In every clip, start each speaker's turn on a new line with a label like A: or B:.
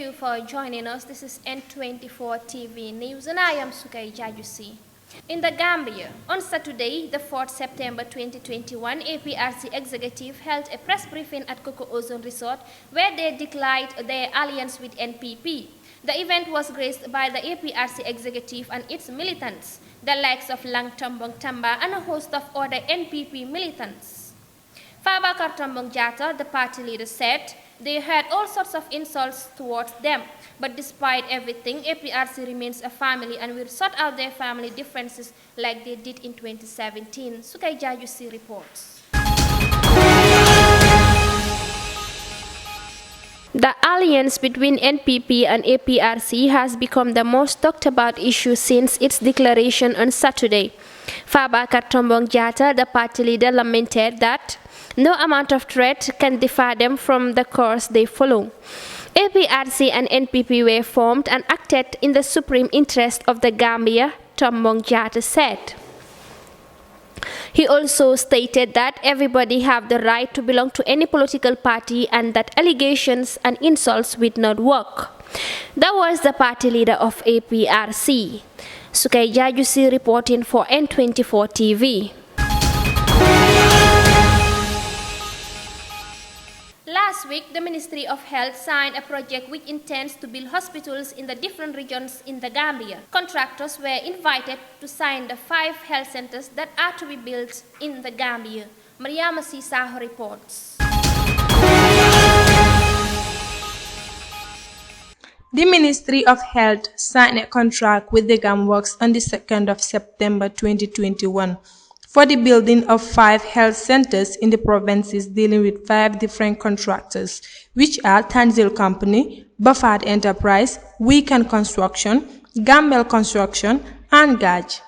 A: you for joining us. This is N24 TV News and I am Sukai Jajusi. In the Gambia, on Saturday, the 4th September 2021, APRC executive held a press briefing at Coco Ozone Resort where they declared their alliance with NPP. The event was graced by the APRC executive and its militants, the likes of Lang Tombong Tamba and a host of other NPP militants. Fabakar Tombong Jatta, the party leader, said they had all sorts of insults towards them, but despite everything, APRC remains a family and will sort out their family differences like they did in 2017. Sukai Jajusi reports. The alliance between NPP and APRC has become the most talked about issue since its declaration on Saturday. Fabakar Tombong Jatta, the party leader, lamented that no amount of threat can deter them from the course they follow. APRC and NPP were formed and acted in the supreme interest of the Gambia, Tombong Jatta said. He also stated that everybody have the right to belong to any political party and that allegations and insults would not work. That was the party leader of APRC. Sukai Jajusi reporting for N24 TV. Last week, the Ministry of Health signed a project which intends to build hospitals in the different regions in the Gambia. Contractors were invited to sign the 5 health centers that are to be built in the Gambia. Mariama Sisaho reports.
B: The Ministry of Health signed a contract with the GAMWorks on the 2nd of September 2021 for the building of 5 health centers in the provinces dealing with 5 different contractors, which are Tanzil Company, Buffard Enterprise, Weekend Construction, Gamble Construction, and Gaj.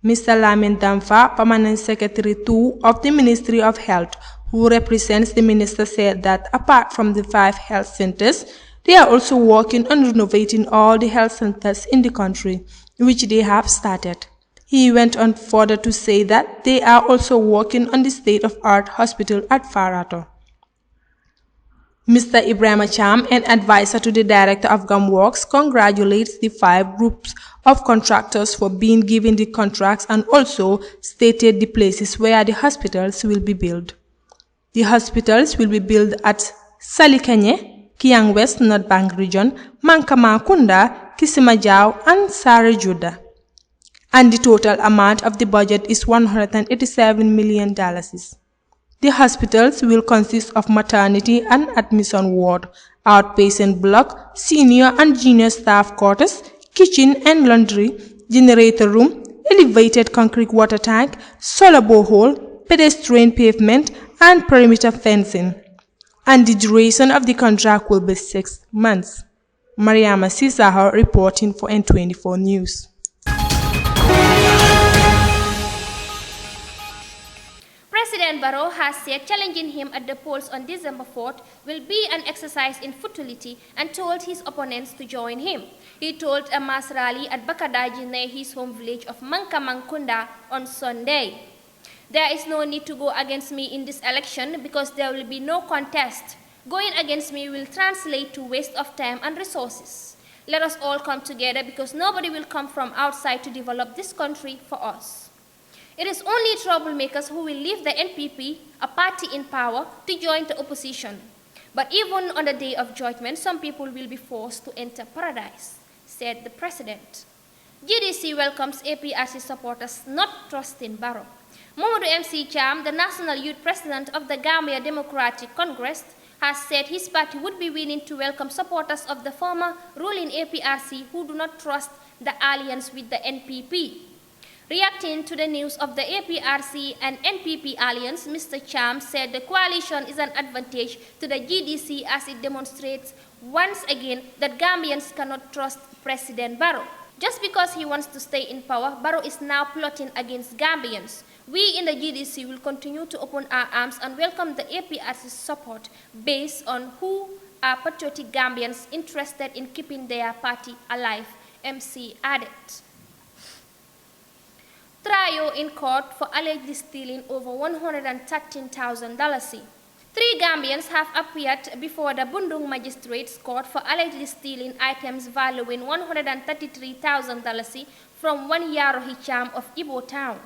B: Mr. Lamin Damfa, Permanent Secretary 2 of the Ministry of Health, who represents the minister, said that apart from the 5 health centers, they are also working on renovating all the health centers in the country, which they have started. He went on further to say that they are also working on the state-of-art hospital at Farato. Mr. Ibrahim Cham, an advisor to the director of GAMWorks, congratulates the 5 groups of contractors for being given the contracts and also stated the places where the hospitals will be built. The hospitals will be built at Salikanye, Kiang West North Bank Region, Mankamakunda, Kisimajao, and Sare Juda. And the total amount of the budget is $187 million. The hospitals will consist of maternity and admission ward, outpatient block, senior and junior staff quarters, kitchen and laundry, generator room, elevated concrete water tank, solar borehole, pedestrian pavement, and perimeter fencing. And the duration of the contract will be 6 months. Mariama Sisaho reporting for N24 News.
A: President Barrow has said challenging him at the polls on December 4th will be an exercise in futility and told his opponents to join him. He told a mass rally at Bakadaji near his home village of Mankamangkunda on Sunday. There is no need to go against me in this election because there will be no contest. Going against me will translate to waste of time and resources. Let us all come together because nobody will come from outside to develop this country for us. It is only troublemakers who will leave the NPP, a party in power, to join the opposition. But even on the day of judgment, some people will be forced to enter paradise, said the president. GDC welcomes APRC supporters not trusting Barrow. Mamadou MC Cham, the national youth president of the Gambia Democratic Congress, has said his party would be willing to welcome supporters of the former ruling APRC who do not trust the alliance with the NPP. Reacting to the news of the APRC and NPP alliance, Mr. Cham said the coalition is an advantage to the GDC as it demonstrates once again that Gambians cannot trust President Barrow. Just because he wants to stay in power, Barrow is now plotting against Gambians. We in the GDC will continue to open our arms and welcome the APRC's support based on who are patriotic Gambians interested in keeping their party alive, MC added. Trial in court for allegedly stealing over $113,000. Three Gambians have appeared before the Bundung Magistrates Court for allegedly stealing items valuing $133,000 from one Yarohi charm of Ibo Town.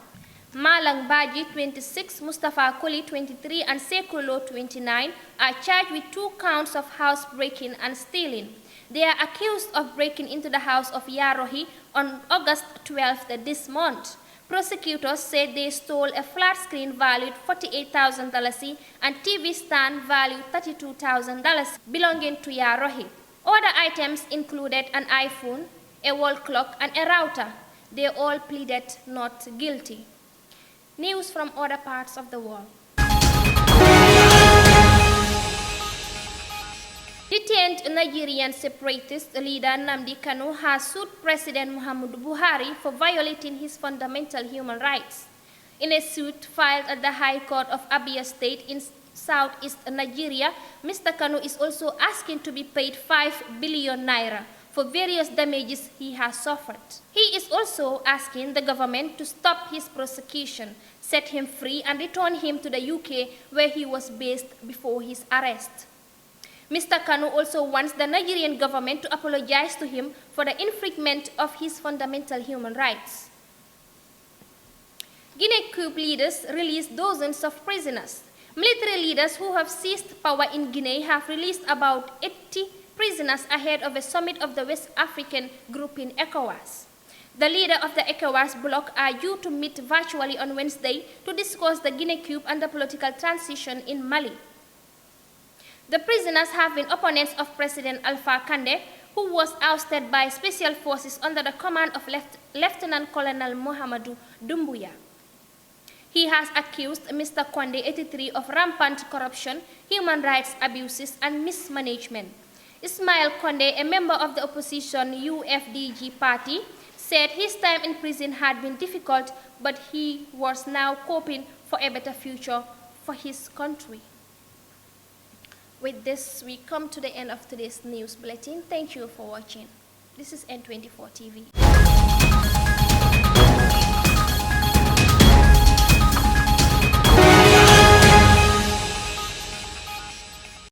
A: Malang Baji, 26, Mustafa Koli, 23, and Sekulo, 29, are charged with 2 counts of house breaking and stealing. They are accused of breaking into the house of Yarohi on August 12th this month. Prosecutors said they stole a flat screen valued $48,000 and TV stand valued $32,000 belonging to Yarohi. Other items included an iPhone, a wall clock, and a router. They all pleaded not guilty. News from other parts of the world. Detained Nigerian separatist leader Nnamdi Kanu has sued President Muhammadu Buhari for violating his fundamental human rights. In a suit filed at the High Court of Abia State in southeast Nigeria, Mr. Kanu is also asking to be paid 5 billion naira for various damages he has suffered. He is also asking the government to stop his prosecution, set him free, and return him to the UK where he was based before his arrest. Mr. Kanu also wants the Nigerian government to apologize to him for the infringement of his fundamental human rights. Guinea coup leaders released dozens of prisoners. Military leaders who have seized power in Guinea have released about 80 prisoners ahead of a summit of the West African group in ECOWAS. The leader of the ECOWAS bloc are due to meet virtually on Wednesday to discuss the Guinea coup and the political transition in Mali. The prisoners have been opponents of President Alpha Conde, who was ousted by special forces under the command of Lieutenant Colonel Mohamedou Doumbouya. He has accused Mr. Conde, 83, of rampant corruption, human rights abuses, and mismanagement. Ismail Conde, a member of the opposition UFDG party, said his time in prison had been difficult, but he was now hoping for a better future for his country. With this, we come to the end of today's news bulletin. Thank you for watching. This is N24 TV.